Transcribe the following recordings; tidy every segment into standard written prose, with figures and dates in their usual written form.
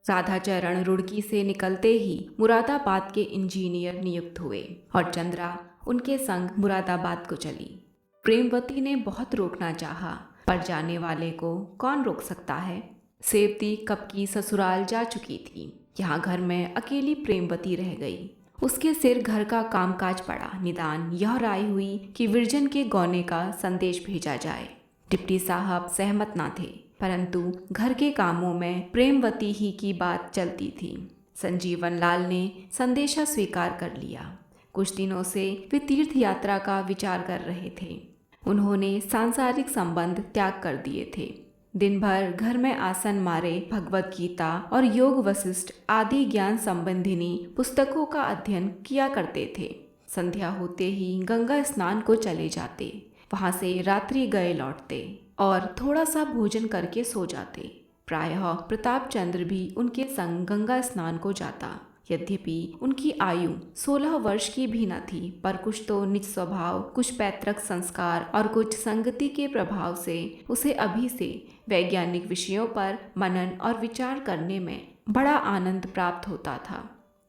राधाचरण रुड़की से निकलते ही मुरादाबाद के इंजीनियर नियुक्त हुए और चंद्रा उनके संग मुरादाबाद को चली। प्रेमवती ने बहुत रोकना चाहा, पर जाने वाले को कौन रोक सकता है। सेवती कब की ससुराल जा चुकी थी। यहाँ घर में अकेली प्रेमवती रह गई। उसके सिर घर का कामकाज पड़ा। निदान यह राय हुई कि विरजन के गौने का संदेश भेजा जाए। डिप्टी साहब सहमत ना थे, परंतु घर के कामों में प्रेमवती ही की बात चलती थी। संजीवन लाल ने संदेशा स्वीकार कर लिया। कुछ दिनों से वे तीर्थ यात्रा का विचार कर रहे थे। उन्होंने सांसारिक संबंध त्याग कर दिए थे। दिन भर घर में आसन मारे भगवत गीता और योग वशिष्ठ आदि ज्ञान संबंधिनी पुस्तकों का अध्ययन किया करते थे। संध्या होते ही गंगा स्नान को चले जाते। वहां से रात्रि गए लौटते और थोड़ा सा भोजन करके सो जाते। प्रायः प्रताप चंद्र भी उनके संग गंगा स्नान को जाता। यद्यपि उनकी आयु 16 वर्ष की भी न थी, पर कुछ तो निज स्वभाव, कुछ पैतृक संस्कार और कुछ संगति के प्रभाव से उसे अभी से वैज्ञानिक विषयों पर मनन और विचार करने में बड़ा आनंद प्राप्त होता था।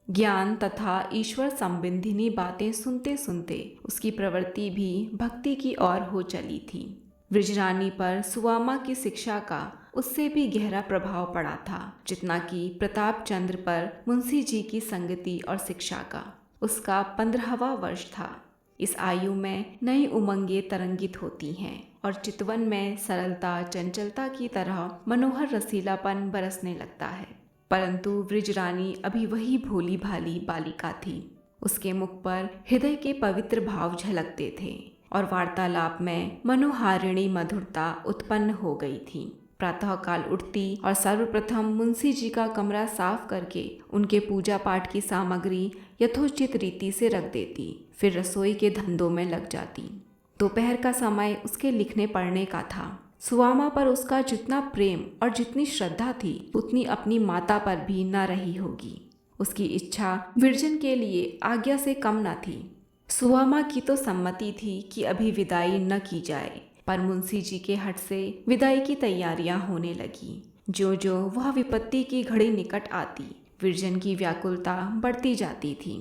ज्ञान तथा ईश्वर संबंधिनी बातें सुनते सुनते उसकी प्रवृत्ति भी भक्ति की ओर हो चली थी। ब्रजरानी पर सुवामा की शिक्षा का उससे भी गहरा प्रभाव पड़ा था, जितना कि प्रताप चंद्र पर मुंशी जी की संगति और शिक्षा का। उसका 15वां वर्ष था। इस आयु में नई उमंगें तरंगित होती हैं और चितवन में सरलता चंचलता की तरह मनोहर रसीलापन बरसने लगता है। परंतु ब्रजरानी अभी वही भोली भाली बालिका थी। उसके मुख पर हृदय के पवित्र भाव झलकते थे और वार्तालाप में मनोहारिणी मधुरता उत्पन्न हो गई थी। प्रातःकाल उठती और सर्वप्रथम मुंशी जी का कमरा साफ करके उनके पूजा पाठ की सामग्री यथोचित रीति से रख देती। फिर रसोई के धंधों में लग जाती। दोपहर का समय उसके लिखने पढ़ने का था। सुवामा पर उसका जितना प्रेम और जितनी श्रद्धा थी, उतनी अपनी माता पर भी न रही होगी। उसकी इच्छा विरजन के लिए आज्ञा से कम न थी। सुवामा की तो सम्मति थी कि अभी विदाई न की जाए, पर मुंशी जी के हट से विदाई की तैयारियां होने लगी। जो जो वह विपत्ति की घड़ी निकट आती, विरजन की व्याकुलता बढ़ती जाती थी।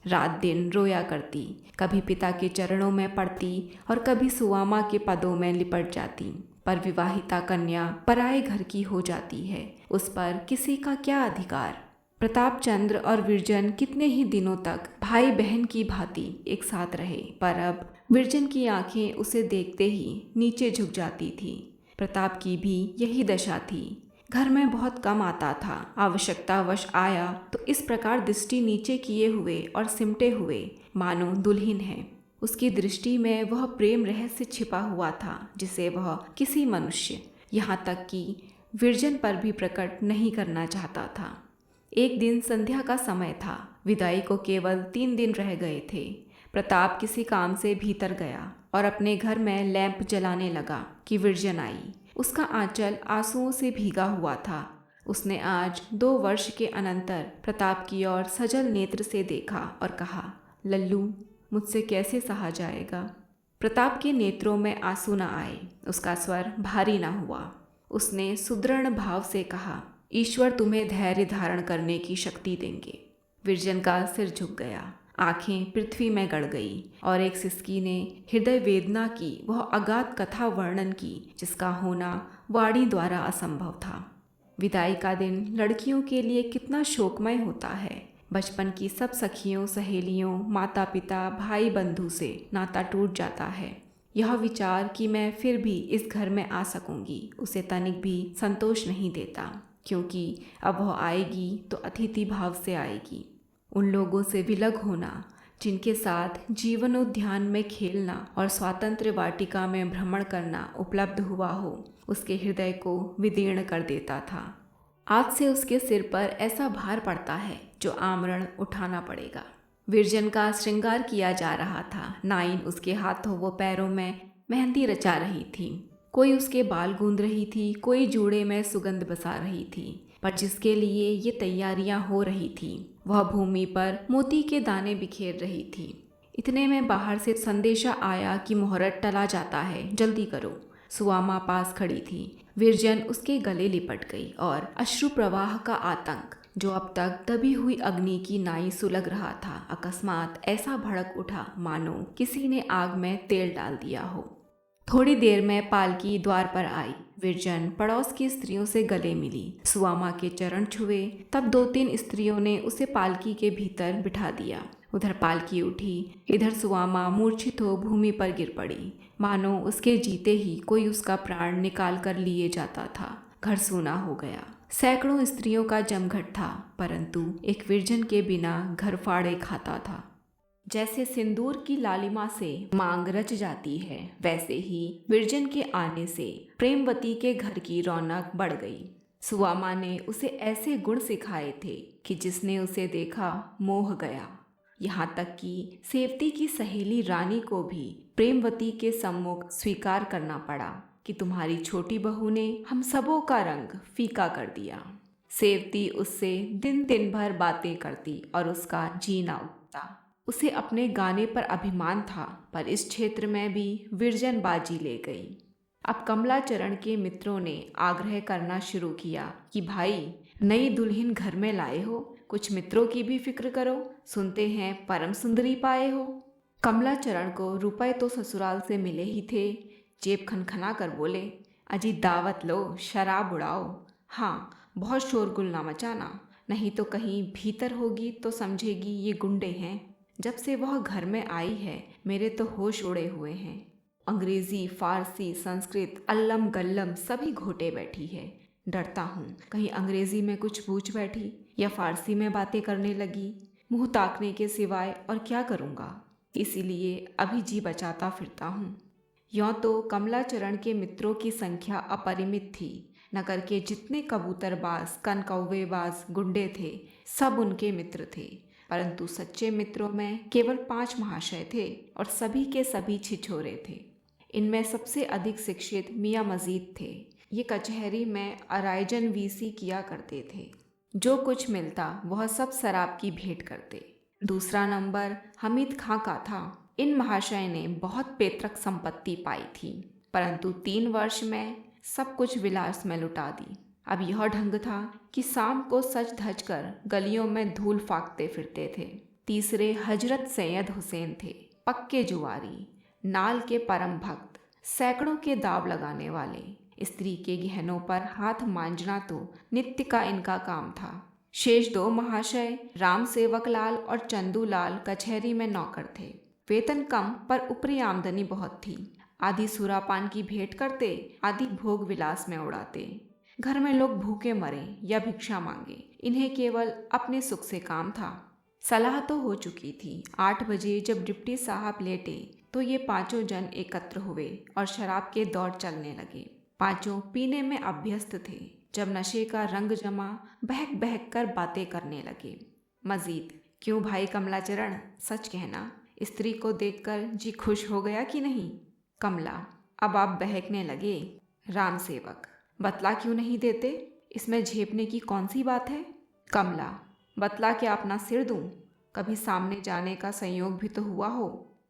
रात दिन रोया करती, कभी पिता के चरणों में पड़ती और कभी सुवामा के पदों में लिपट जाती। पर विवाहिता कन्या पराये घर की हो जाती है, उस पर किसी का क्या अधिकार। प्रताप चंद्र और विरजन कितने ही दिनों तक भाई बहन की भांति एक साथ रहे, पर अब विरजन की आंखें उसे देखते ही नीचे झुक जाती थी। प्रताप की भी यही दशा थी। घर में बहुत कम आता था। आवश्यकतावश आया तो इस प्रकार दृष्टि नीचे किए हुए और सिमटे हुए मानो दुल्हन है। उसकी दृष्टि में वह प्रेम रहस्य छिपा हुआ था, जिसे वह किसी मनुष्य, यहाँ तक कि विरजन पर भी प्रकट नहीं करना चाहता था। एक दिन संध्या का समय था। विदाई को केवल 3 दिन रह गए थे। प्रताप किसी काम से भीतर गया और अपने घर में लैंप जलाने लगा कि विरजन आई। उसका आंचल आंसुओं से भीगा हुआ था। उसने आज 2 वर्ष के अनंतर प्रताप की ओर सजल नेत्र से देखा और कहा, लल्लू, मुझसे कैसे सहा जाएगा। प्रताप के नेत्रों में आंसू न आए, उसका स्वर भारी न हुआ। उसने सुदृढ़ भाव से कहा, ईश्वर तुम्हें धैर्य धारण करने की शक्ति देंगे। विरजन का सिर झुक गया, आंखें पृथ्वी में गड़ गई और एक सिसकी ने हृदय वेदना की वह अगाध कथा वर्णन की, जिसका होना वाणी द्वारा असंभव था। विदाई का दिन लड़कियों के लिए कितना शोकमय होता है। बचपन की सब सखियों, सहेलियों, माता पिता, भाई बंधु से नाता टूट जाता है। यह विचार कि मैं फिर भी इस घर में आ सकूंगी, उसे तनिक भी संतोष नहीं देता, क्योंकि अब वह आएगी तो अतिथि भाव से आएगी। उन लोगों से विलग होना जिनके साथ जीवनोद्यान में खेलना और स्वातंत्र्य वाटिका में भ्रमण करना उपलब्ध हुआ हो, उसके हृदय को विदीर्ण कर देता था। आज से उसके सिर पर ऐसा भार पड़ता है जो आमरण उठाना पड़ेगा। विरजन का श्रृंगार किया जा रहा था। नाइन उसके हाथों व पैरों में मेहंदी रचा रही थी। कोई उसके बाल गूंद रही थी, कोई जूड़े में सुगंध बसा रही थी। पर जिसके लिए ये तैयारियां हो रही थी, वह भूमि पर मोती के दाने बिखेर रही थी। इतने में बाहर से संदेशा आया कि मुहूर्त टला जाता है, जल्दी करो। सुआमा पास खड़ी थी। विरजन उसके गले लिपट गई और अश्रु प्रवाह का आतंक, जो अब तक दबी हुई अग्नि की नाई सुलग रहा था, अकस्मात ऐसा भड़क उठा मानो किसी ने आग में तेल डाल दिया हो। थोड़ी देर में पालकी द्वार पर आई। विरजन पड़ोस की स्त्रियों से गले मिली, सुआमा के चरण छुए। तब 2-3 स्त्रियों ने उसे पालकी के भीतर बिठा दिया। उधर पालकी उठी, इधर सुआमा मूर्छित हो भूमि पर गिर पड़ी, मानो उसके जीते ही कोई उसका प्राण निकाल कर लिए जाता था। घर सूना हो गया। सैकड़ों स्त्रियों का जमघट था, परंतु एक विरजन के बिना घर फाड़े खाता था। जैसे सिंदूर की लालिमा से मांग रच जाती है, वैसे ही विरजन के आने से प्रेमवती के घर की रौनक बढ़ गई। सुआमा ने उसे ऐसे गुण सिखाए थे कि जिसने उसे देखा मोह गया। यहाँ तक कि सेवती की सहेली रानी को भी प्रेमवती के सम्मुख स्वीकार करना पड़ा कि तुम्हारी छोटी बहू ने हम सबों का रंग फीका कर दिया। सेवती उससे दिन दिन भर बातें करती और उसका जीना उठता। उसे अपने गाने पर अभिमान था, पर इस क्षेत्र में भी विरजन बाजी ले गई। अब कमलाचरण के मित्रों ने आग्रह करना शुरू किया कि भाई, नई दुल्हन घर में लाए हो, कुछ मित्रों की भी फिक्र करो, सुनते हैं परम सुंदरी पाए हो। कमलाचरण को रुपए तो ससुराल से मिले ही थे। जेब खनखना कर बोले, अजी दावत लो, शराब उड़ाओ। हाँ, बहुत शोरगुल ना मचाना, नहीं तो कहीं भीतर होगी तो समझेगी ये गुंडे हैं। जब से वह घर में आई है मेरे तो होश उड़े हुए हैं। अंग्रेजी, फारसी, संस्कृत, अल्लम गल्लम सभी घोटे बैठी है। डरता हूँ कहीं अंग्रेजी में कुछ पूछ बैठी या फारसी में बातें करने लगी। मुंह ताकने के सिवाय और क्या करूँगा, इसीलिए अभी जी बचाता फिरता हूँ। यों तो कमलाचरण के मित्रों की संख्या अपरिमित थी। नगर के जितने कबूतरबाज, कनकौवेबाज गुंडे थे, सब उनके मित्र थे, परंतु सच्चे मित्रों में केवल 5 महाशय थे और सभी के सभी छिछोरे थे। इनमें सबसे अधिक शिक्षित मियाँ मजीद थे। ये कचहरी में अराइजन वीसी किया करते थे। जो कुछ मिलता वह सब शराब की भेंट करते। दूसरा नंबर हमीद खां का था। इन महाशय ने बहुत पैतृक संपत्ति पाई थी, परंतु 3 वर्ष में सब कुछ विलास में लुटा दी। अब यह ढंग था कि शाम को सज धज कर गलियों में धूल फाकते फिरते थे। तीसरे हजरत सैयद हुसैन थे, पक्के जुआरी, नाल के परम भक्त, सैकड़ों के दाव लगाने वाले। स्त्री के गहनों पर हाथ मांझना तो नित्य का इनका काम था। शेष 2 महाशय राम सेवक लाल और चंदू लाल कचहरी में नौकर थे। वेतन कम पर ऊपरी आमदनी बहुत थी। आधी सुरापान की भेंट करते, आधी भोग विलास में उड़ाते। घर में लोग भूखे मरे या भिक्षा मांगे, इन्हें केवल अपने सुख से काम था। सलाह तो हो चुकी थी। 8 बजे जब डिप्टी साहब लेटे तो ये 5 जन एकत्र हुए और शराब के दौड़ चलने लगे। 5 पीने में अभ्यस्त थे। जब नशे का रंग जमा, बहक बहक कर बातें करने लगे। मजीद, क्यों भाई कमलाचरण, सच कहना, स्त्री को देखकर जी खुश हो गया कि नहीं? कमला, अब आप बहकने लगे। राम सेवक, बतला क्यों नहीं देते? इसमें झेपने की कौन सी बात है? कमला, बतला के अपना सिर दूं? कभी सामने जाने का संयोग भी तो हुआ हो।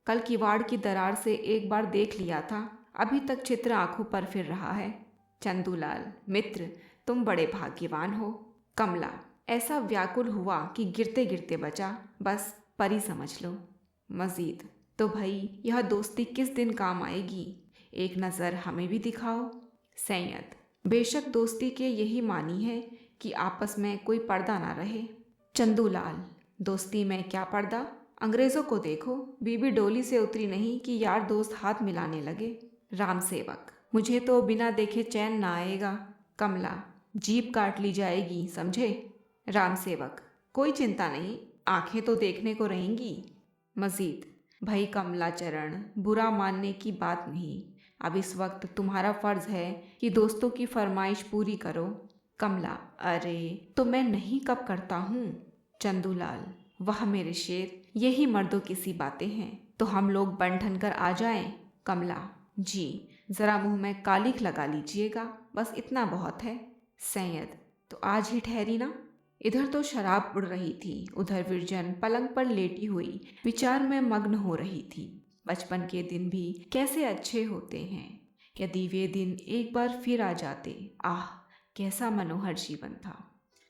कल किवाड़ की दरार से एक बार देख लिया था, अभी तक चित्र आंखों पर फिर रहा है। चंदूलाल, मित्र, तुम बड़े भाग्यवान हो। कमला, ऐसा व्याकुल हुआ कि गिरते गिरते बचा, बस परी समझ लो। मजीद, तो भाई यह दोस्ती किस दिन काम आएगी? एक नज़र हमें भी दिखाओ। सैयद, बेशक दोस्ती के यही मानी है कि आपस में कोई पर्दा ना रहे। चंदूलाल, दोस्ती में क्या पर्दा? अंग्रेज़ों को देखो, बीबी डोली से उतरी नहीं कि यार दोस्त हाथ मिलाने लगे। राम सेवक, मुझे तो बिना देखे चैन ना आएगा। कमला, जीभ काट ली जाएगी, समझे? राम सेवक, कोई चिंता नहीं, आंखें तो देखने को रहेंगी। मजीद, भाई कमलाचरण, बुरा मानने की बात नहीं, अब इस वक्त तुम्हारा फर्ज है कि दोस्तों की फरमाइश पूरी करो। कमला, अरे तो मैं नहीं कब करता हूँ। चंदूलाल, वाह मेरे शेर, यही मर्दों की सी बातें हैं, तो हम लोग बन ठन कर आ जाएं। कमला, जी, जरा मुंह में कालिख लगा लीजिएगा, बस इतना बहुत है। सैयद, तो आज ही ठहरी ना? इधर तो शराब उड़ रही थी, उधर विरजन पलंग पर लेटी हुई विचार में मग्न हो रही थी। बचपन के दिन भी कैसे अच्छे होते हैं। यदि वे दिन एक बार फिर आ जाते, आह कैसा मनोहर जीवन था।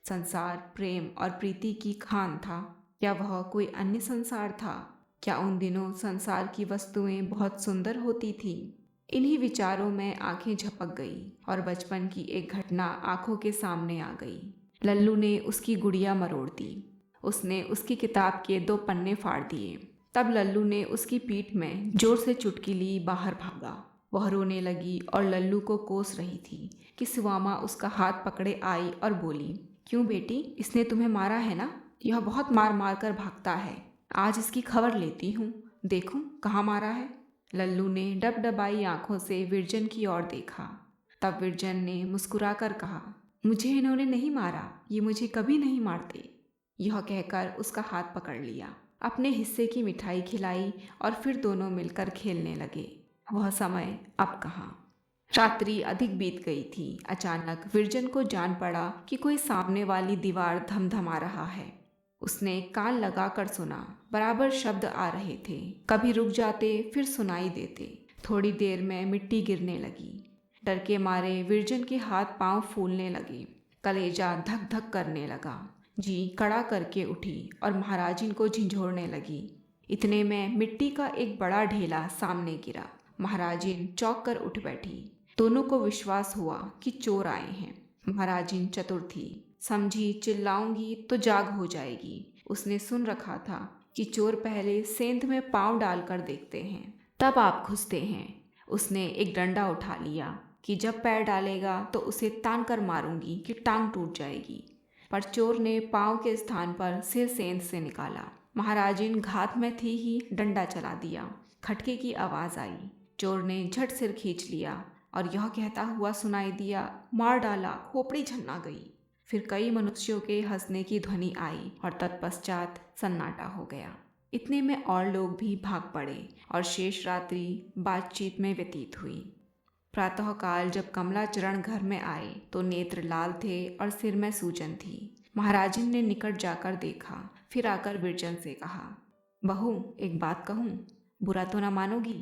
संसार प्रेम और प्रीति की खान था, या वह कोई अन्य संसार था? क्या उन दिनों संसार की वस्तुएं बहुत सुंदर होती थीं? इन्हीं विचारों में आंखें झपक गई और बचपन की एक घटना आंखों के सामने आ गई। लल्लू ने उसकी गुड़िया मरोड़ दी। उसने उसकी किताब के 2 पन्ने फाड़ दिए। तब लल्लू ने उसकी पीठ में जोर से चुटकी ली, बाहर भागा। वह रोने लगी और लल्लू को कोस रही थी कि सुवामा उसका हाथ पकड़े आई और बोली, क्यों बेटी, इसने तुम्हें मारा है ना? यह बहुत मार मार कर भागता है। आज इसकी खबर लेती हूँ, देखूं कहाँ मारा है। लल्लू ने डबडबाई आंखों से विरजन की ओर देखा। तब विरजन ने मुस्कुराकर कहा, मुझे इन्होंने नहीं मारा, ये मुझे कभी नहीं मारते। यह कहकर उसका हाथ पकड़ लिया, अपने हिस्से की मिठाई खिलाई और फिर दोनों मिलकर खेलने लगे। वह समय अब कहाँ। रात्रि अधिक बीत गई थी। अचानक विरजन को जान पड़ा कि कोई सामने वाली दीवार धमधमा रहा है। उसने कान लगाकर सुना, बराबर शब्द आ रहे थे, कभी रुक जाते फिर सुनाई देते। थोड़ी देर में मिट्टी गिरने लगी। डर के मारे विरजन के हाथ पांव फूलने लगे, कलेजा धक धक करने लगा। जी कड़ा करके उठी और महाराजिन को झंझोड़ने लगी। इतने में मिट्टी का एक बड़ा ढेला सामने गिरा। महाराजिन चौंक कर उठ बैठी। दोनों को विश्वास हुआ कि चोर आए हैं। महाराजिन चतुर थी, समझी चिल्लाऊंगी तो जाग हो जाएगी। उसने सुन रखा था कि चोर पहले सेंध में पांव डालकर देखते हैं, तब आप घुसते हैं। उसने एक डंडा उठा लिया कि जब पैर डालेगा तो उसे तान कर मारूंगी कि टांग टूट जाएगी। पर चोर ने पांव के स्थान पर सिर सेंध से निकाला। महाराजिन घात में थी ही डंडा चला दिया। खटके की आवाज आई। चोर ने झट सिर खींच लिया और यह कहता हुआ सुनाई दिया, मार डाला, खोपड़ी झन्ना गई। फिर कई मनुष्यों के हंसने की ध्वनि आई और तत्पश्चात सन्नाटा हो गया। इतने में और लोग भी भाग पड़े और शेष रात्रि बातचीत में व्यतीत हुई। प्रातःकाल जब कमलाचरण घर में आए तो नेत्र लाल थे और सिर में सूजन थी। महाराजिन ने निकट जाकर देखा, फिर आकर विरजन से कहा, बहू एक बात कहूँ, बुरा तो ना मानोगी?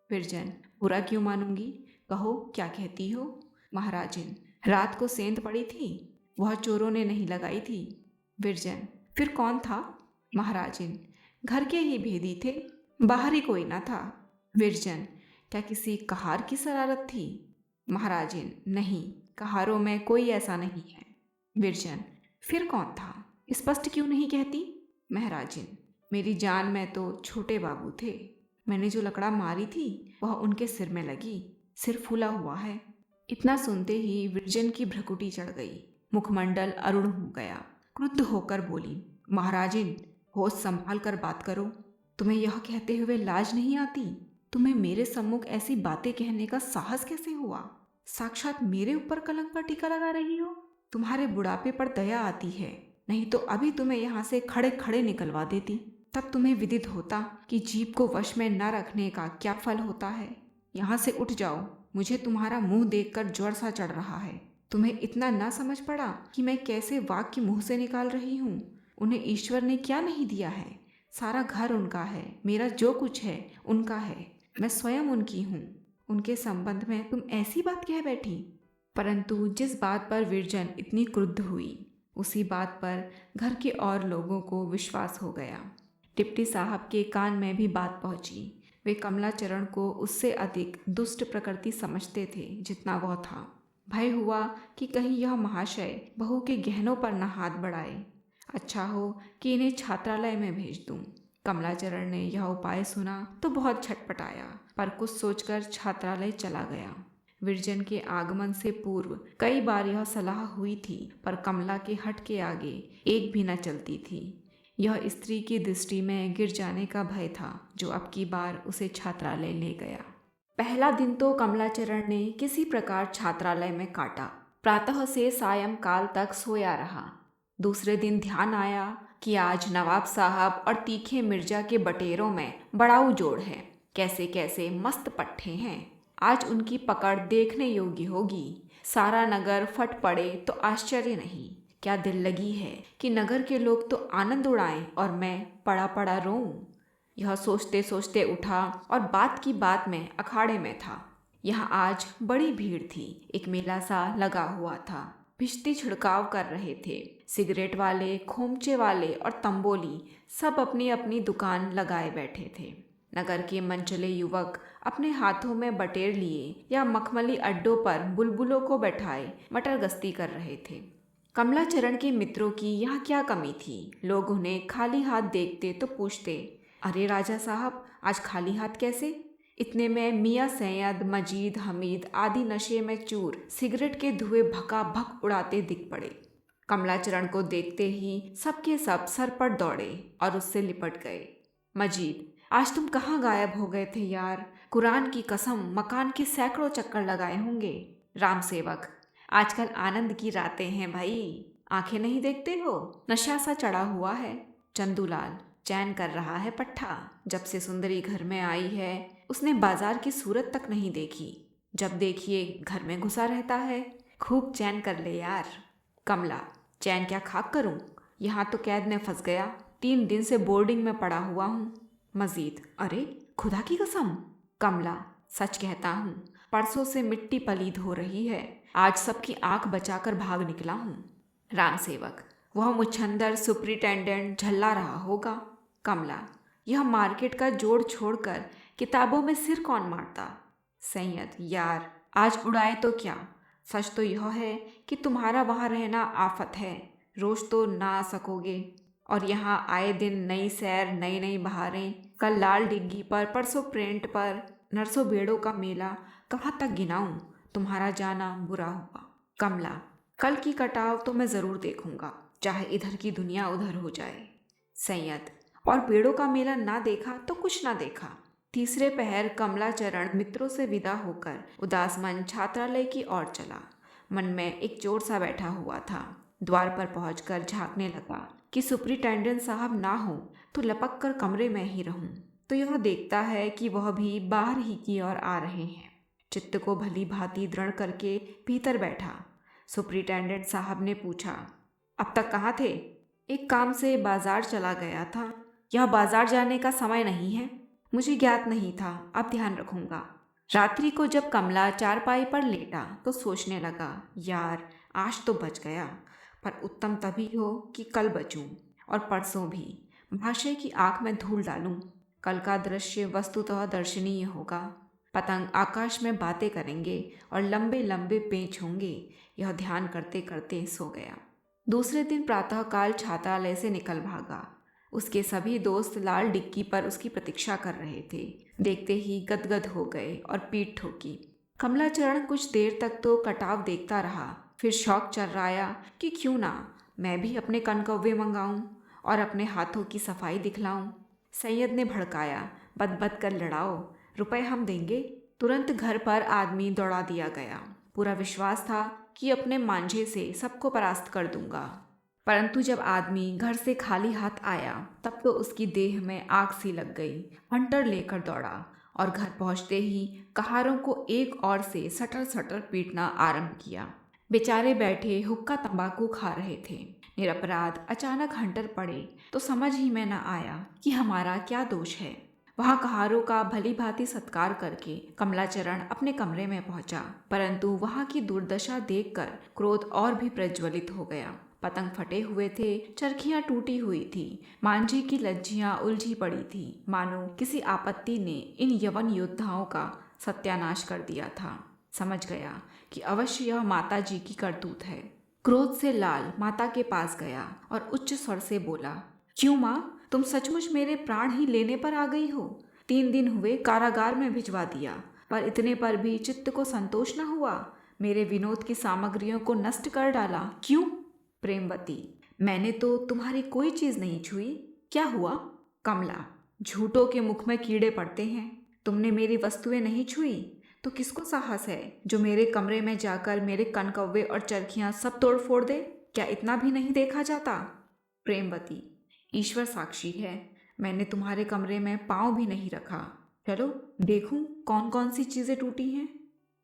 विरजन, बुरा क्यों मानूंगी, कहो क्या कहती हो? महाराजिन, रात को सेंध पड़ी थी, वह चोरों ने नहीं लगाई थी। विरजन, फिर कौन था? महाराजिन, घर के ही भेदी थे, बाहर ही कोई ना था। विरजन, क्या किसी कहार की शरारत थी? महाराजिन, नहीं, कहारों में कोई ऐसा नहीं है। विरजन, फिर कौन था, स्पष्ट क्यों नहीं कहती? महाराजिन, मेरी जान में तो छोटे बाबू थे। मैंने जो लकड़ा मारी थी वह उनके सिर में लगी, सिर फूला हुआ है। इतना सुनते ही विरजन की भ्रकुटी चढ़ गई, मुखमंडल अरुण हो गया। क्रुद्ध होकर बोली, महाराजिन होश संभाल कर बात करो। तुम्हें यह कहते हुए लाज नहीं आती? तुम्हें मेरे सम्मुख ऐसी बातें कहने का साहस कैसे हुआ? साक्षात मेरे ऊपर कलंक का टीका लगा रही हो। तुम्हारे बुढ़ापे पर दया आती है, नहीं तो अभी तुम्हें यहाँ से खड़े खड़े निकलवा देती। तब तुम्हें विदित होता कि जीभ को वश में न रखने का क्या फल होता है। यहाँ से उठ जाओ, मुझे तुम्हारा मुंह देखकर ज्वर सा चढ़ रहा है। तुम्हें इतना ना समझ पड़ा कि मैं कैसे वाक्य मुंह से निकाल रही हूँ? उन्हें ईश्वर ने क्या नहीं दिया है? सारा घर उनका है, मेरा जो कुछ है उनका है, मैं स्वयं उनकी हूँ। उनके संबंध में तुम ऐसी बात कह बैठी। परंतु जिस बात पर विरजन इतनी क्रुद्ध हुई, उसी बात पर घर के और लोगों को विश्वास हो गया। डिप्टी साहब के कान में भी बात पहुंची। वे कमलाचरण को उससे अधिक दुष्ट प्रकृति समझते थे जितना वह था। भय हुआ कि कहीं यह महाशय बहू के गहनों पर न हाथ बढ़ाए। अच्छा हो कि इन्हें छात्रालय में भेज दूं। कमलाचरण ने यह उपाय सुना तो बहुत छटपटाया, पर कुछ सोचकर छात्रालय चला गया। विरजन के आगमन से पूर्व कई बार यह सलाह हुई थी, पर कमला के हट के आगे एक भी न चलती थी। यह स्त्री की दृष्टि में गिर जाने का भय था जो अब की बार उसे छात्रालय ले गया। पहला दिन तो कमलाचरण ने किसी प्रकार छात्रालय में काटा। प्रातः से सायंकाल तक सोया रहा। दूसरे दिन ध्यान आया कि आज नवाब साहब और तीखे मिर्जा के बटेरों में बड़ाऊ जोड़ है। कैसे कैसे मस्त पट्टे हैं। आज उनकी पकड़ देखने योग्य होगी। सारा नगर फट पड़े तो आश्चर्य नहीं। क्या दिल लगी है कि नगर के लोग तो आनंद उड़ाएं और मैं पड़ा पड़ा रोऊं। यह सोचते सोचते उठा और बात की बात में अखाड़े में था। यहाँ आज बड़ी भीड़ थी। एक मेला सा लगा हुआ था। भिश्ती छिड़काव कर रहे थे। सिगरेट वाले, खोमचे वाले और तंबोली सब अपनी अपनी दुकान लगाए बैठे थे। नगर के मनचले युवक अपने हाथों में बटेर लिए या मखमली अड्डों पर बुलबुलों को बैठाए मटर गश्ती कर रहे थे। कमलाचरण के मित्रों की यहाँ क्या कमी थी। लोग उन्हें खाली हाथ देखते तो पूछते, अरे राजा साहब, आज खाली हाथ कैसे? इतने में मियाँ सैयद, मजीद, हमीद आदि नशे में चूर सिगरेट के धुएं भका भक उड़ाते दिख पड़े। कमलाचरण को देखते ही सबके सब सर पर दौड़े और उससे लिपट गए। मजीद, आज तुम कहाँ गायब हो गए थे यार? कुरान की कसम, मकान के सैकड़ों चक्कर लगाए होंगे। राम सेवक, आजकल आनंद की रातें हैं भाई, आंखें नहीं देखते हो, नशा सा चढ़ा हुआ है। चंदूलाल, चैन कर रहा है पट्ठा। जब से सुंदरी घर में आई है उसने बाजार की सूरत तक नहीं देखी। जब देखिए घर में घुसा रहता है। खूब चैन कर ले यार। कमला, चैन क्या खाक करूं? यहाँ तो कैद में फंस गया। 3 दिन से बोर्डिंग में पड़ा हुआ हूँ। मजीद, अरे खुदा की कसम। कमला, सच कहता हूँ, परसों से मिट्टी पलीद हो रही है। आज सबकी आंख बचाकर भाग निकला हूँ। राम सेवक, वह मुछंदर सुपरिटेंडेंट झल्ला रहा होगा। कमला, यह मार्केट का जोड़ छोड़कर किताबों में सिर कौन मारता? सैयद, यार आज उड़ाए तो क्या, सच तो यह है कि तुम्हारा वहाँ रहना आफत है। रोज तो ना आ सकोगे और यहाँ आए दिन नई सैर, नई नई बहारें। कल लाल डिग्गी पर, परसों प्रिंट पर, नरसों बेड़ों का मेला। कहाँ तक गिनाऊं? तुम्हारा जाना बुरा होगा। कमला, कल की कटाव तो मैं ज़रूर देखूंगा, चाहे इधर की दुनिया उधर हो जाए। सैयद, और पेड़ों का मेला ना देखा तो कुछ ना देखा। तीसरे पहर कमलाचरण मित्रों से विदा होकर उदास मन छात्रालय की ओर चला। मन में एक चोर सा बैठा हुआ था। द्वार पर पहुंचकर झांकने लगा कि सुपरिटेंडेंट साहब ना हो तो लपक कर कमरे में ही रहूं। तो यह देखता है कि वह भी बाहर ही की ओर आ रहे हैं। चित्त को भली भांति दृढ़ करके भीतर बैठा। सुपरिटेंडेंट साहब ने पूछा, अब तक कहाँ थे? एक काम से बाजार चला गया था। यह बाजार जाने का समय नहीं है। मुझे ज्ञात नहीं था, अब ध्यान रखूंगा। रात्रि को जब कमला चारपाई पर लेटा तो सोचने लगा, यार आज तो बच गया, पर उत्तम तभी हो कि कल बचूं और परसों भी। महाशय की आंख में धूल डालूं। कल का दृश्य वस्तुतः दर्शनीय होगा। पतंग आकाश में बातें करेंगे और लंबे लंबे पेंच होंगे। यह ध्यान करते करते सो गया। दूसरे दिन प्रातःकाल छात्रालय से निकल भागा। उसके सभी दोस्त लाल डिक्की पर उसकी प्रतीक्षा कर रहे थे। देखते ही गदगद हो गए और पीठ ठोकी। कमलाचरण कुछ देर तक तो कटाव देखता रहा, फिर शौक चर्राया कि क्यों ना मैं भी अपने कनकव्वे मंगाऊं और अपने हाथों की सफाई दिखलाऊं। सैयद ने भड़काया, बद कर लड़ाओ, रुपए हम देंगे। तुरंत घर पर आदमी दौड़ा दिया गया। पूरा विश्वास था कि अपने मांझे से सबको परास्त कर दूंगा। परंतु जब आदमी घर से खाली हाथ आया तब तो उसकी देह में आग सी लग गई। हंटर लेकर दौड़ा और घर पहुंचते ही कहारों को एक ओर से सटर सटर पीटना आरंभ किया। बेचारे बैठे हुक्का तंबाकू खा रहे थे। निरपराध अचानक हंटर पड़े तो समझ ही में न आया कि हमारा क्या दोष है। वहां कहारों का भली भांति सत्कार करके कमलाचरण अपने कमरे में पहुंचा, परंतु वहां की दुर्दशा देखकर क्रोध और भी प्रज्वलित हो गया। पतंग फटे हुए थे, चरखियां टूटी हुई थी, मांझी की लज्जियां उलझी पड़ी थी, मानो किसी आपत्ति ने इन यवन योद्धाओं का सत्यानाश कर दिया था। समझ गया कि अवश्य यह माता जी की करतूत है। क्रोध से लाल माता के पास गया और उच्च स्वर से बोला, क्यों माँ, तुम सचमुच मेरे प्राण ही लेने पर आ गई हो? 3 दिन हुए कारागार में भिजवा दिया, पर इतने पर भी चित्त को संतोष न हुआ। मेरे विनोद की सामग्रियों को नष्ट कर डाला। क्यों? प्रेमवती, मैंने तो तुम्हारी कोई चीज नहीं छुई। क्या हुआ? कमला, झूठों के मुख में कीड़े पड़ते हैं। तुमने मेरी वस्तुएं नहीं छुई तो किसको साहस है जो मेरे कमरे में जाकर मेरे कनकव्वे और चरखियां सब तोड़ फोड़ दे? क्या इतना भी नहीं देखा जाता? प्रेमवती, ईश्वर साक्षी है, मैंने तुम्हारे कमरे में पाँव भी नहीं रखा। चलो देखूं कौन कौन सी चीजें टूटी हैं।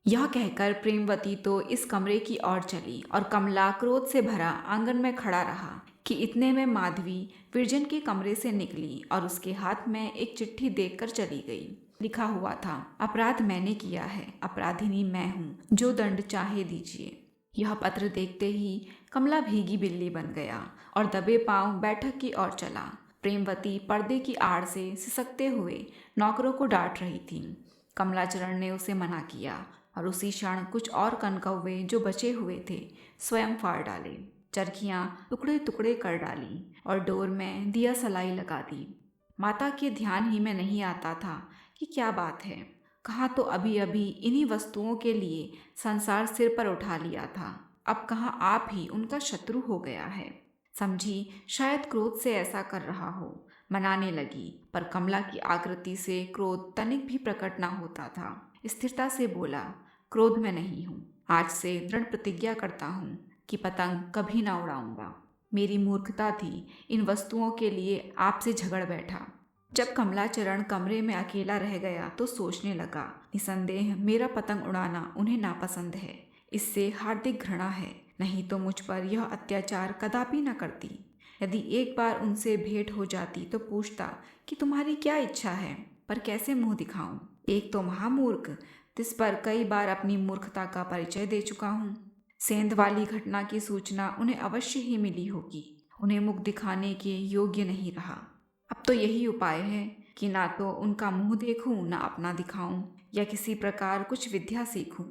यह कहकर प्रेमवती तो इस कमरे की ओर चली और कमला क्रोध से भरा आंगन में खड़ा रहा कि इतने में माधवी विरजन के कमरे से निकली और उसके हाथ में एक चिट्ठी देखकर चली गई। लिखा हुआ था, अपराध मैंने किया है, अपराधिनी मैं हूँ, जो दंड चाहे दीजिए। यह पत्र देखते ही कमला भीगी बिल्ली बन गया और दबे पांव बैठक की ओर चला। प्रेमवती पर्दे की आड़ से सिसकते हुए नौकरों को डांट रही थी। कमलाचरण ने उसे मना किया और उसी क्षण कुछ और कनकौवे जो बचे हुए थे स्वयं फाड़ डाले। चरखियां टुकड़े टुकड़े कर डाली और डोर में दिया सलाई लगा दी। माता के ध्यान ही में नहीं आता था कि क्या बात है। कहाँ तो अभी अभी इन्हीं वस्तुओं के लिए संसार सिर पर उठा लिया था, अब कहाँ आप ही उनका शत्रु हो गया है। समझी शायद क्रोध से ऐसा कर रहा हो, मनाने लगी, पर कमला की आकृति से क्रोध तनिक भी प्रकट ना होता था। स्थिरता से बोला, क्रोध में नहीं हूँ, आज से दृढ़ प्रतिज्ञा करता हूँ कि पतंग कभी ना उड़ाऊंगा। मेरी मूर्खता थी इन वस्तुओं के लिए आपसे झगड़ बैठा। जब कमलाचरण कमरे में अकेला रह गया तो सोचने लगा, निसंदेह मेरा पतंग उड़ाना उन्हें नापसंद है, इससे हार्दिक घृणा है, नहीं तो मुझ पर यह अत्याचार कदापि न करती। यदि एक बार उनसे भेंट हो जाती तो पूछता कि तुम्हारी क्या इच्छा है, पर कैसे मुंह दिखाऊं। एक तो महामूर्ख, जिस पर कई बार अपनी मूर्खता का परिचय दे चुका हूँ। सेंध वाली घटना की सूचना उन्हें अवश्य ही मिली होगी, उन्हें मुख दिखाने के योग्य नहीं रहा। अब तो यही उपाय है कि ना तो उनका मुंह देखूं, ना अपना दिखाऊं, या किसी प्रकार कुछ विद्या सीखूं।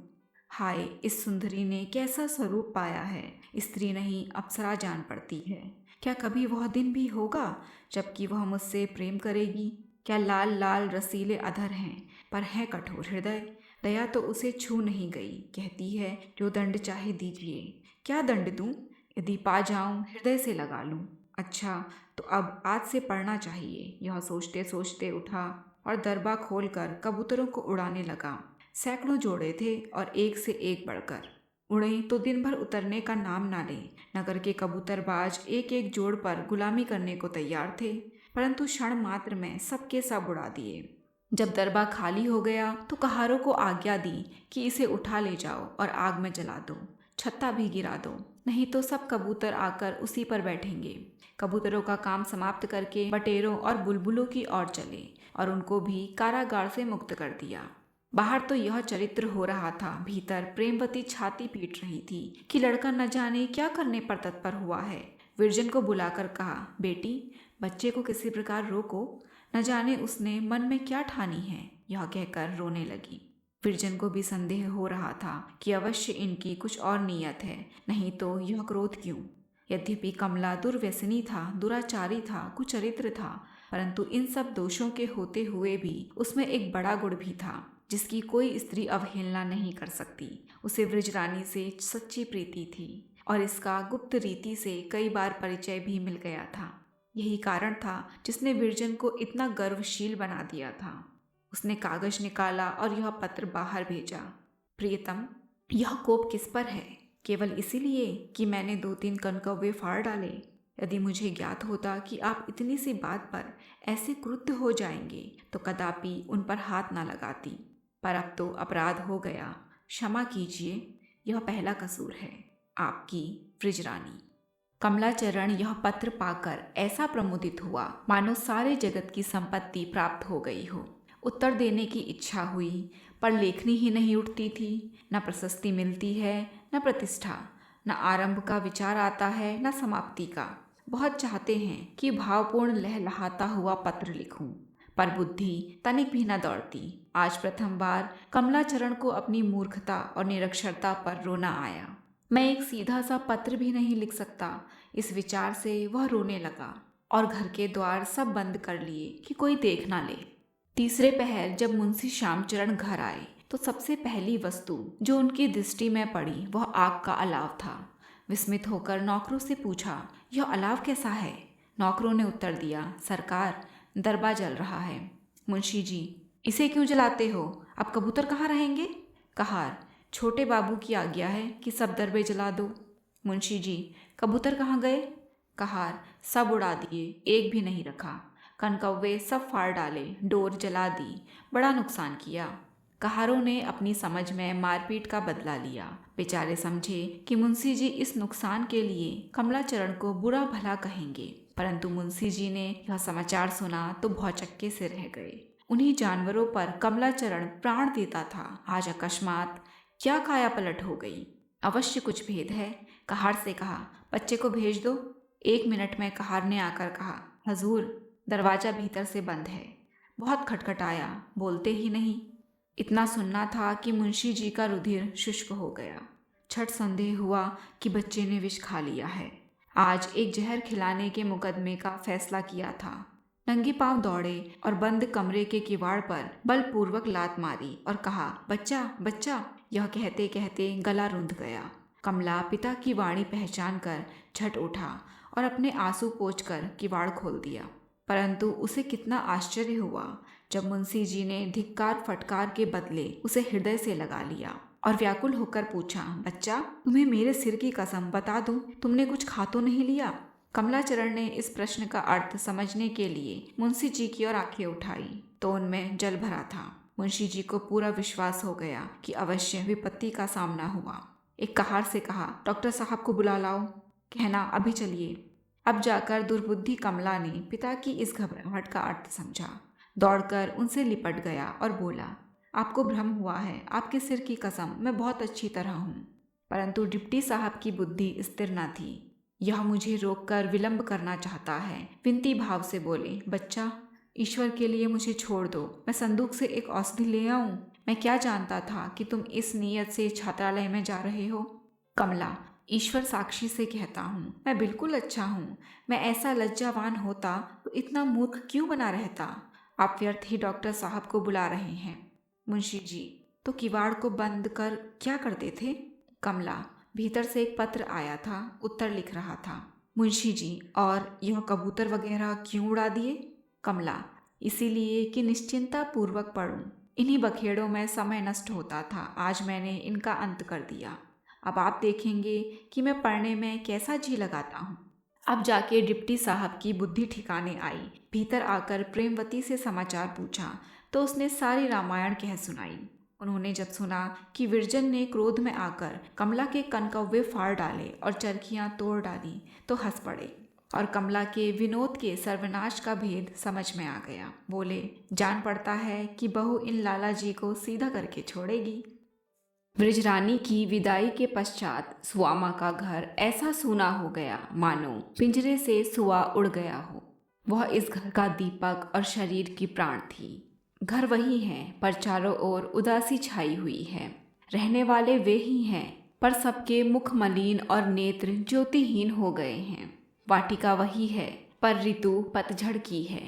हाय, इस सुंदरी ने कैसा स्वरूप पाया है, स्त्री नहीं अप्सरा जान पड़ती है। क्या कभी वह दिन भी होगा जबकि वह मुझसे प्रेम करेगी। क्या लाल लाल रसीले अधर हैं, पर है कठोर हृदय। दया तो उसे छू नहीं गई, कहती है जो दंड चाहे दीजिए। क्या दंड दूं, यदि पा जाऊं हृदय से लगा लूं। अच्छा, तो अब आज से पढ़ना चाहिए। यह सोचते सोचते उठा और दरबा खोलकर कबूतरों को उड़ाने लगा। सैकड़ों जोड़े थे और एक से एक बढ़कर। उड़े तो दिन भर उतरने का नाम ना ले। नगर के कबूतरबाज एक एक जोड़ पर गुलामी करने को तैयार थे, परंतु क्षण मात्र में सबके सब उड़ा दिए। जब दरबा खाली हो गया तो कहारों को आज्ञा दी कि इसे उठा ले जाओ और आग में जला दो, छत्ता भी गिरा दो, नहीं तो सब कबूतर आकर उसी पर बैठेंगे। कबूतरों का काम समाप्त करके बटेरों और बुलबुलों की ओर चले और उनको भी कारागार से मुक्त कर दिया। बाहर तो यह चरित्र हो रहा था, भीतर प्रेमवती छाती पीट रही थी कि लड़का न जाने क्या करने पर तत्पर हुआ है। विरजन को बुलाकर कहा, बेटी बच्चे को किसी प्रकार रोको, न जाने उसने मन में क्या ठानी है। यह कहकर रोने लगी। विरजन को भी संदेह हो रहा था कि अवश्य इनकी कुछ और नीयत है, नहीं तो यह क्रोध क्यों। यद्यपि कमला दुर्व्यसनी था, दुराचारी था, कुचरित्र था, परंतु इन सब दोषों के होते हुए भी उसमें एक बड़ा गुण भी था जिसकी कोई स्त्री अवहेलना नहीं कर सकती। उसे ब्रजरानी से सच्ची प्रीति थी और इसका गुप्त रीति से कई बार परिचय भी मिल गया था। यही कारण था जिसने विरजन को इतना गर्वशील बना दिया था। उसने कागज निकाला और यह पत्र बाहर भेजा। प्रियतम, यह कोप किस पर है? केवल इसीलिए कि मैंने 2-3 कनकौवे फाड़ डाले। यदि मुझे ज्ञात होता कि आप इतनी सी बात पर ऐसे क्रुद्ध हो जाएंगे तो कदापि उन पर हाथ ना लगाती, पर अब तो अपराध हो गया, क्षमा कीजिए। यह पहला कसूर है। आपकी ब्रजरानी। कमलाचरण यह पत्र पाकर ऐसा प्रमुदित हुआ मानो सारे जगत की संपत्ति प्राप्त हो गई हो। उत्तर देने की इच्छा हुई, पर लेखनी ही नहीं उठती थी। न प्रशस्ति मिलती है, न प्रतिष्ठा, न आरंभ का विचार आता है, न समाप्ति का। बहुत चाहते हैं कि भावपूर्ण लहलहाता हुआ पत्र लिखूं, पर बुद्धि तनिक भी न दौड़ती। आज प्रथम बार कमलाचरण को अपनी मूर्खता और निरक्षरता पर रोना आया। मैं एक सीधा सा पत्र भी नहीं लिख सकता, इस विचार से वह रोने लगा और घर के द्वार सब बंद कर लिए कि कोई देख ना ले। तीसरे पहर जब मुंशी श्यामचरण घर आए तो सबसे पहली वस्तु जो उनकी दृष्टि में पड़ी वह आग का अलाव था। विस्मित होकर नौकरों से पूछा, यह अलाव कैसा है? नौकरों ने उत्तर दिया, सरकार, दरबा जल रहा है। मुंशी जी, इसे क्यों जलाते हो? अब कबूतर कहाँ रहेंगे? कहार, छोटे बाबू की आज्ञा है कि सब दरबे जला दो। मुंशी जी, कबूतर कहाँ गए? कहार, सब उड़ा दिए, एक भी नहीं रखा। कनकौवे सब फाड़ डाले, डोर जला दी, बड़ा नुकसान किया। कहारों ने अपनी समझ में मारपीट का बदला लिया। बेचारे समझे कि मुंशी जी इस नुकसान के लिए कमलाचरण को बुरा भला कहेंगे, परंतु मुंशी जी ने यह समाचार सुना तो भौचक्के से रह गए। उन्हीं जानवरों पर कमलाचरण प्राण देता था, आज अकस्मात क्या काया पलट हो गई। अवश्य कुछ भेद है, कहार से कहा। बच्चे को भेज दो। 1 मिनट में कहार ने आकर कहा, हजूर, दरवाजा भीतर से बंद है। बहुत खटखटाया, बोलते ही नहीं। इतना सुनना था कि मुंशी जी का रुधिर शुष्क हो गया। छठ संदेह हुआ कि बच्चे ने विष खा लिया है। आज एक जहर खिलाने के मुकदमे का फैसला किया था। नंगे पांव दौड़े और बंद कमरे के किवाड़ पर बलपूर्वक लात मारी और कहा, बच्चा बच्चा। यह कहते कहते गला रुंध गया। कमला पिता की वाणी पहचान कर झट उठा और अपने आंसू पोंछकर किवाड़ खोल दिया। परंतु उसे कितना आश्चर्य हुआ जब मुंशी जी ने धिक्कार फटकार के बदले उसे हृदय से लगा लिया और व्याकुल होकर पूछा, बच्चा, तुम्हें मेरे सिर की कसम बता दूं, तुमने कुछ खा तो नहीं लिया? कमलाचरण ने इस प्रश्न का अर्थ समझने के लिए मुंशी जी की ओर आंखें उठाई तो उनमें जल भरा था। मुंशी जी को पूरा विश्वास हो गया कि अवश्य विपत्ति का सामना हुआ। एक कहार से कहा, डॉक्टर साहब को बुला लाओ। कहना, अभी चलिए। अब जाकर दुर्बुद्धि कमला ने पिता की इस घबराहट का अर्थ समझा। दौड़कर उनसे लिपट गया और बोला, आपको भ्रम हुआ है, आपके सिर की कसम, मैं बहुत अच्छी तरह हूँ। परंतु डिप्टी साहब की बुद्धि स्थिर न थी। यह मुझे रोककर विलंब करना चाहता है। विनती भाव से बोले, बच्चा, ईश्वर के लिए मुझे छोड़ दो, मैं संदूक से एक औषधि ले आऊं। मैं क्या जानता था कि तुम इस नीयत से छात्रालय में जा रहे हो। कमला, ईश्वर साक्षी से कहता हूँ, मैं बिल्कुल अच्छा हूँ। मैं ऐसा लज्जावान होता तो इतना मूर्ख क्यों बना रहता। आप व्यर्थ ही डॉक्टर साहब को बुला रहे हैं। मुंशी जी, तो किवाड़ को बंद कर क्या करते थे? कमला, भीतर से एक पत्र आया था, उत्तर लिख रहा था। मुंशी जी, और यह कबूतर वगैरह क्यों उड़ा दिए? कमला, इसीलिए कि निश्चिंता पूर्वक पढ़ूं। इन्हीं बखेड़ों में समय नष्ट होता था, आज मैंने इनका अंत कर दिया। अब आप देखेंगे कि मैं पढ़ने में कैसा जी लगाता हूँ। अब जाके डिप्टी साहब की बुद्धि ठिकाने आई। भीतर आकर प्रेमवती से समाचार पूछा तो उसने सारी रामायण कह सुनाई। उन्होंने जब सुना कि विरजन ने क्रोध में आकर कमला के कनकव्वे फाड़ डाले और चरखियां तोड़ डाली तो हंस पड़े और कमला के विनोद के सर्वनाश का भेद समझ में आ गया। बोले, जान पड़ता है कि बहू इन लाला जी को सीधा करके छोड़ेगी। ब्रजरानी की विदाई के पश्चात सुआमा का घर ऐसा सूना हो गया मानो पिंजरे से सुआ उड़ गया हो। वह इस घर का दीपक और शरीर की प्राण थी। घर वही है, पर चारों ओर उदासी छाई हुई है। रहने वाले वे ही हैं, पर सबके मुख मलिन और नेत्र ज्योतिहीन हो गए हैं। वाटिका वही है, पर ऋतु पतझड़ की है।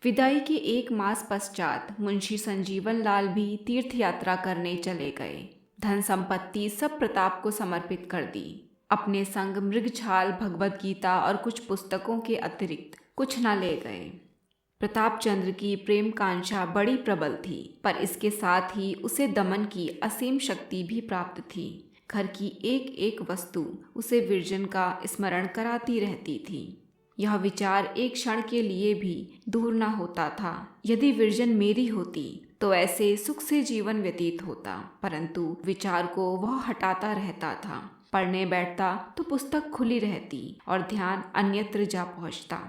विदाई के 1 मास पश्चात मुंशी संजीवन लाल भी तीर्थ यात्रा करने चले गए। धन संपत्ति सब प्रताप को समर्पित कर दी। अपने संग मृगछाल, भगवद गीता और कुछ पुस्तकों के अतिरिक्त कुछ न ले गए। प्रताप चंद्र की प्रेम कांक्षा बड़ी प्रबल थी, पर इसके साथ ही उसे दमन की असीम शक्ति भी प्राप्त थी। घर की एक एक वस्तु उसे विरजन का स्मरण कराती रहती थी। यह विचार एक क्षण के लिए भी दूर न होता था, यदि विरजन मेरी होती तो ऐसे सुख से जीवन व्यतीत होता। परंतु विचार को वह हटाता रहता था। पढ़ने बैठता तो पुस्तक खुली रहती और ध्यान अन्यत्र जा पहुंचता।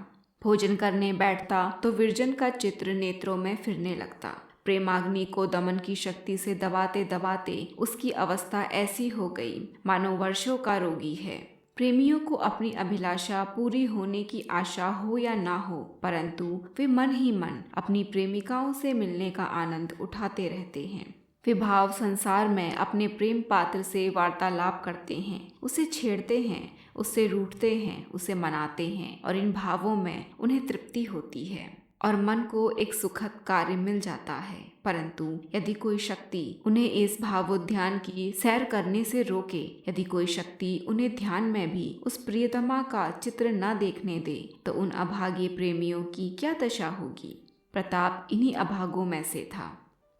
भोजन करने बैठता तो विरजन का चित्र नेत्रों में फिरने लगता। प्रेमाग्नि को दमन की शक्ति से दबाते दबाते उसकी अवस्था ऐसी हो गई मानो वर्षों का रोगी है। प्रेमियों को अपनी अभिलाषा पूरी होने की आशा हो या ना हो, परंतु वे मन ही मन अपनी प्रेमिकाओं से मिलने का आनंद उठाते रहते हैं। वे भाव संसार में अपने प्रेम पात्र से वार्तालाप करते हैं, उसे छेड़ते हैं, उससे रूठते हैं, उसे मनाते हैं और इन भावों में उन्हें तृप्ति होती है और मन को एक सुखद कार्य मिल जाता है। परंतु यदि कोई शक्ति उन्हें इस भावोद्यान की सैर करने से रोके, यदि कोई शक्ति उन्हें ध्यान में भी उस प्रियतमा का चित्र न देखने दे, तो उन अभागे प्रेमियों की क्या दशा होगी। प्रताप इन्हीं अभागों में से था।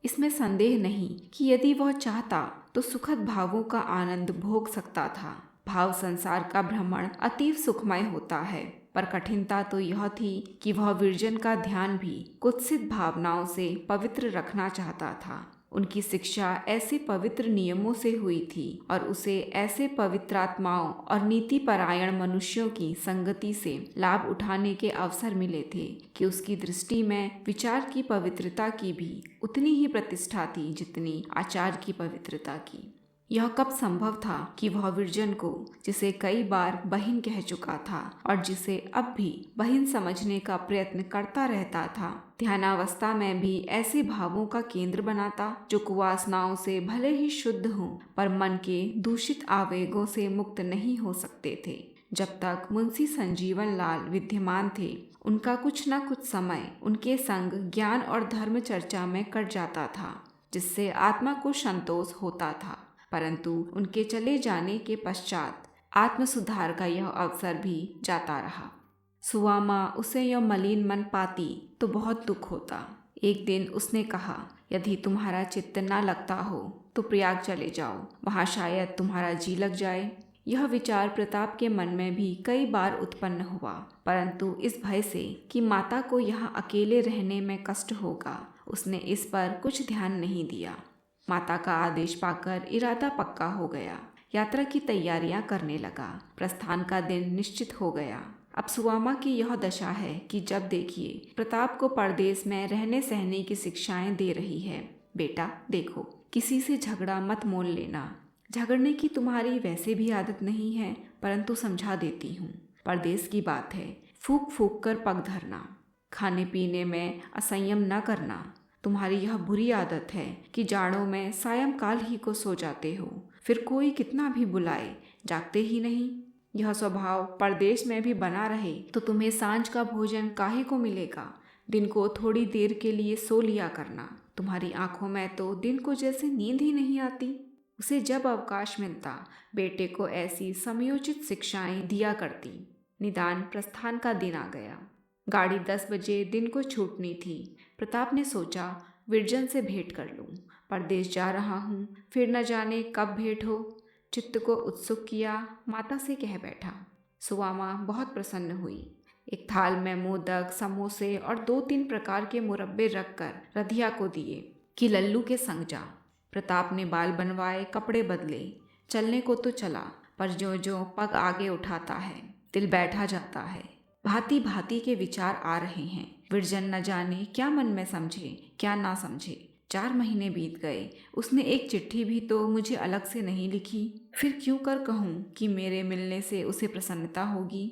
इसमें संदेह नहीं कि यदि वह चाहता तो सुखद भावों का आनंद भोग सकता था। भाव संसार का भ्रमण अतीव सुखमय होता है, पर कठिनता तो यह थी कि वह विरजन का ध्यान भी कुत्सित भावनाओं से पवित्र रखना चाहता था। उनकी शिक्षा ऐसे पवित्र नियमों से हुई थी और उसे ऐसे पवित्र आत्माओं और नीतिपरायण मनुष्यों की संगति से लाभ उठाने के अवसर मिले थे कि उसकी दृष्टि में विचार की पवित्रता की भी उतनी ही प्रतिष्ठा थी जितनी आचार की पवित्रता की। यह कब संभव था कि वह विरजन को, जिसे कई बार बहन कह चुका था और जिसे अब भी बहन समझने का प्रयत्न करता रहता था, ध्यानावस्था में भी ऐसे भावों का केंद्र बनाता जो कुवासनाओं से भले ही शुद्ध हों पर मन के दूषित आवेगों से मुक्त नहीं हो सकते थे। जब तक मुंशी संजीवन लाल विद्यमान थे, उनका कुछ न कुछ समय उनके संग ज्ञान और धर्म चर्चा में कट जाता था, जिससे आत्मा को संतोष होता था। परंतु उनके चले जाने के पश्चात आत्म सुधार का यह अवसर भी जाता रहा। सुवामा उसे यह मलिन मन पाती तो बहुत दुख होता। एक दिन उसने कहा, यदि तुम्हारा चित्त न लगता हो तो प्रयाग चले जाओ, वहाँ शायद तुम्हारा जी लग जाए। यह विचार प्रताप के मन में भी कई बार उत्पन्न हुआ, परंतु इस भय से कि माता को यहाँ अकेले रहने में कष्ट होगा, उसने इस पर कुछ ध्यान नहीं दिया। माता का आदेश पाकर इरादा पक्का हो गया। यात्रा की तैयारियां करने लगा। प्रस्थान का दिन निश्चित हो गया। अब सुवामा की यह दशा है कि जब देखिए प्रताप को परदेश में रहने सहने की शिक्षाएं दे रही है। बेटा देखो, किसी से झगड़ा मत मोल लेना। झगड़ने की तुम्हारी वैसे भी आदत नहीं है, परंतु समझा देती हूँ। परदेश की बात है, फूक फूक कर पग धरना, खाने पीने में असंयम न करना। तुम्हारी यह बुरी आदत है कि जाड़ों में सायंकाल ही को सो जाते हो, फिर कोई कितना भी बुलाए जागते ही नहीं। यह स्वभाव परदेश में भी बना रहे तो तुम्हें सांझ का भोजन काहे को मिलेगा। दिन को थोड़ी देर के लिए सो लिया करना। तुम्हारी आंखों में तो दिन को जैसे नींद ही नहीं आती। उसे जब अवकाश मिलता बेटे को ऐसी समयोचित शिक्षाएं दिया करती। निदान प्रस्थान का दिन आ गया। गाड़ी 10 बजे दिन को छूटनी थी। प्रताप ने सोचा, विरजन से भेंट कर लूं। परदेश जा रहा हूँ, फिर न जाने कब भेंट हो। चित्त को उत्सुक किया, माता से कह बैठा। सुवामा बहुत प्रसन्न हुई। एक थाल में मोदक, समोसे और 2-3 प्रकार के मुरब्बे रखकर रधिया को दिए कि लल्लू के संग जा। प्रताप ने बाल बनवाए, कपड़े बदले। चलने को तो चला, पर ज्यों ज्यों पग आगे उठाता है दिल बैठा जाता है। भांति भांति के विचार आ रहे हैं। विरजन न जाने क्या मन में समझे क्या ना समझे। 4 महीने बीत गए, उसने एक चिट्ठी भी तो मुझे अलग से नहीं लिखी। फिर क्यों कर कहूँ कि मेरे मिलने से उसे प्रसन्नता होगी।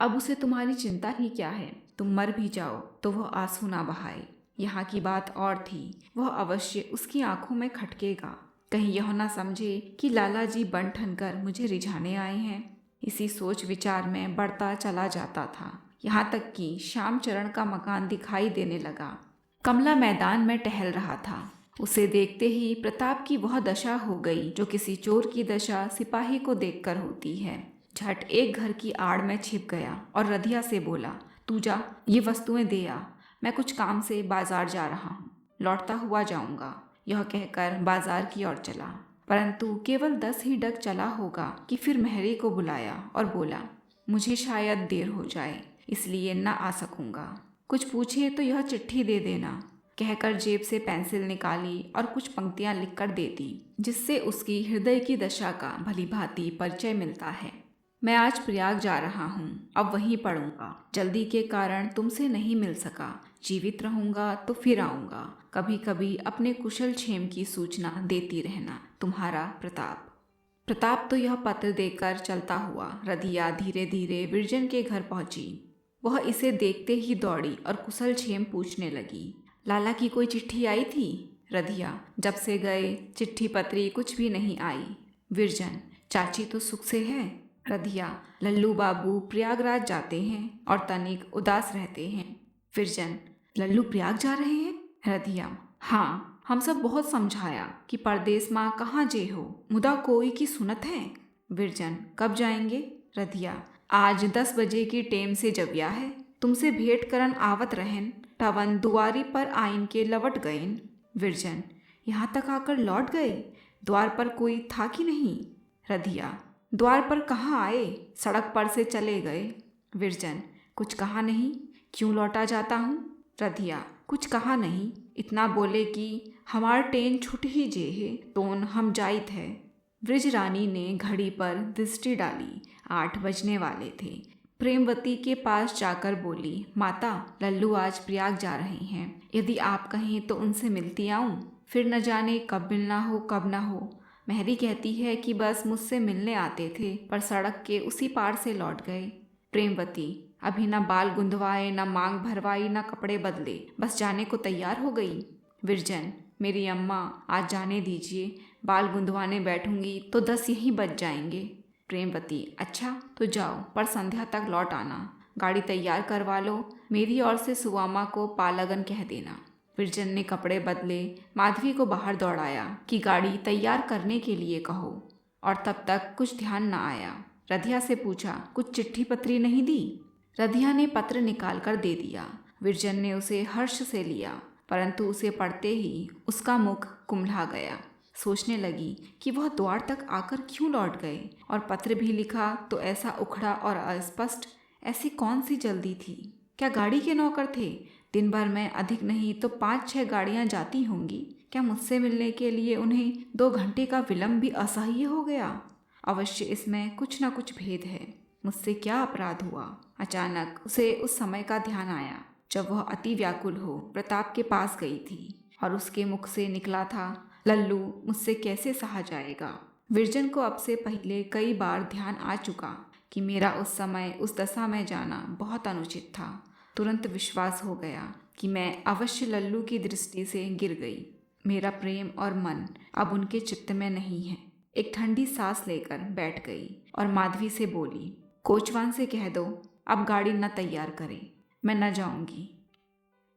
अब उसे तुम्हारी चिंता ही क्या है। तुम मर भी जाओ तो वह आंसू ना बहाए। यहाँ की बात और थी, वह अवश्य उसकी आंखों में खटकेगा। कहीं यह ना समझे कि लाला जी बन ठन कर मुझे रिझाने आए हैं। इसी सोच विचार में बढ़ता चला जाता था, यहाँ तक कि श्यामचरण का मकान दिखाई देने लगा। कमला मैदान में टहल रहा था। उसे देखते ही प्रताप की वह दशा हो गई जो किसी चोर की दशा सिपाही को देखकर होती है। झट एक घर की आड़ में छिप गया और रधिया से बोला, तू जा, ये वस्तुएं दे आ, मैं कुछ काम से बाजार जा रहा हूँ, लौटता हुआ जाऊंगा। यह कहकर बाजार की ओर चला, परंतु केवल 10 ही डग चला होगा कि फिर मेहरी को बुलाया और बोला, मुझे शायद देर हो जाए, इसलिए न आ सकूंगा। कुछ पूछे तो यह चिट्ठी दे देना, कहकर जेब से पेंसिल निकाली और कुछ पंक्तियां लिखकर दे दी, जिससे उसकी हृदय की दशा का भली भांति परिचय मिलता है। मैं आज प्रयाग जा रहा हूँ, अब वहीं पढ़ूंगा। जल्दी के कारण तुमसे नहीं मिल सका। जीवित रहूंगा तो फिर आऊंगा। कभी कभी अपने कुशल क्षेम की सूचना देती रहना। तुम्हारा प्रताप। प्रताप तो यह पत्र देकर चलता हुआ रधिया धीरे धीरे विरजन के घर पहुंची। वह इसे देखते ही दौड़ी और कुशल क्षेम पूछने लगी। लाला की कोई चिट्ठी आई थी? रधिया, जब से गए चिट्ठी पत्री कुछ भी नहीं आई। विरजन, चाची तो सुख से है? रधिया, लल्लू बाबू प्रयागराज जाते हैं और तनिक उदास रहते हैं। विरजन, लल्लू प्रयाग जा रहे हैं? रधिया, हाँ, हम सब बहुत समझाया कि परदेश माँ कहाँ जे हो, मुदा कोई की सुनत है। विरजन, कब जाएंगे? रधिया, आज 10 बजे की टेम से जबिया है। तुमसे भेंट करन आवत रहन, टवन दुआरी पर आइन के लवट गएन। विरजन, यहाँ तक आकर लौट गए? द्वार पर कोई था कि नहीं? रधिया, द्वार पर कहाँ आए, सड़क पर से चले गए। विरजन, कुछ कहा नहीं? क्यों लौटा जाता हूँ? रधिया, कुछ कहा नहीं, इतना बोले कि हमार ट्रेन छूट ही जे है तोन हम जाइत है। ब्रिज रानी ने घड़ी पर दृष्टि डाली। 8 बजने वाले थे। प्रेमवती के पास जाकर बोली, माता, लल्लू आज प्रयाग जा रहे हैं, यदि आप कहें तो उनसे मिलती आऊं। फिर न जाने कब मिलना हो कब ना हो। मेहरी कहती है कि बस मुझसे मिलने आते थे पर सड़क के उसी पार से लौट गए। प्रेमवती अभी न बाल गुंदवाए, न मांग भरवाई, न कपड़े बदले, बस जाने को तैयार हो गई। विरजन, मेरी अम्मा, आज जाने दीजिए, बाल गुंदवाने बैठूंगी तो 10 यहीं बज जाएंगे। प्रेमवती, अच्छा तो जाओ, पर संध्या तक लौट आना। गाड़ी तैयार करवा लो, मेरी ओर से सुवामा को पालगन कह देना। विरजन ने कपड़े बदले, माधवी को बाहर दौड़ाया कि गाड़ी तैयार करने के लिए कहो, और तब तक कुछ ध्यान न आया। रधिया से पूछा, कुछ चिट्ठी पत्री नहीं दी? रधिया ने पत्र निकाल कर दे दिया। विरजन ने उसे हर्ष से लिया, परंतु उसे पढ़ते ही उसका मुख कुम्हला गया। सोचने लगी कि वह द्वार तक आकर क्यों लौट गए, और पत्र भी लिखा तो ऐसा उखड़ा और अस्पष्ट। ऐसी कौन सी जल्दी थी? क्या गाड़ी के नौकर थे? दिन भर में अधिक नहीं तो 5-6 गाड़ियां जाती होंगी। क्या मुझसे मिलने के लिए उन्हें 2 घंटे का विलंब भी असह्य हो गया? अवश्य इसमें कुछ न कुछ भेद है। मुझसे क्या अपराध हुआ? अचानक उसे उस समय का ध्यान आया जब वह अति व्याकुल हो प्रताप के पास गई थी और उसके मुख से निकला था, लल्लू, मुझसे कैसे सहा जाएगा। विरजन को अब से पहले कई बार ध्यान आ चुका कि मेरा उस समय उस दशा में जाना बहुत अनुचित था। तुरंत विश्वास हो गया कि मैं अवश्य लल्लू की दृष्टि से गिर गई। मेरा प्रेम और मन अब उनके चित्त में नहीं है। एक ठंडी सांस लेकर बैठ गई और माधवी से बोली, कोचवान से कह दो अब गाड़ी न तैयार करे, मैं न जाऊंगी।